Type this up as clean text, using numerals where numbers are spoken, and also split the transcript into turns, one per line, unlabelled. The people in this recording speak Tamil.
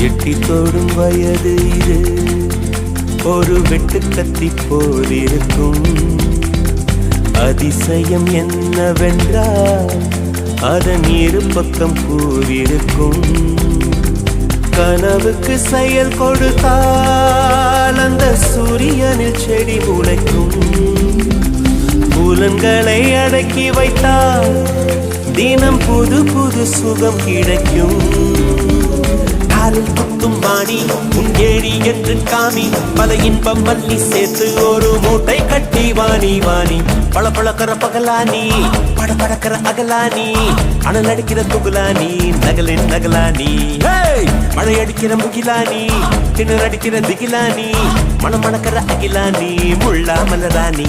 எட்டி தொடும் வயது இது ஒரு வெட்டுக்கத்தி போல் இருக்கும். அதிசயம் என்னவென்றால் அதன் இரு பக்கம் கூறிருக்கும். கனவுக்கு செயல் கொடுத்தால் அந்த சூரியனில் செடி முளைக்கும். புலன்களை அடக்கி வைத்தால் தினம் புது புது சுகம் கிடைக்கும். காலில் குத்தும் வாணி உன் ஏழி என்று காமி, பல இன்பம் மல்லி சேர்த்து ஒரு மூட்டை கட்டி வாணி வாணி. பழ பழக்கிற பகலானி, பட படக்கிற அகலானி, அனல் அடிக்கிற துகுலானி, நகலின் நகலானி. மழை அடிக்கிற முகிலானி, திணற அடிக்கிற திகிலானி, மனம் மணக்கிற அகிலானி, முள்ளா மலரானி.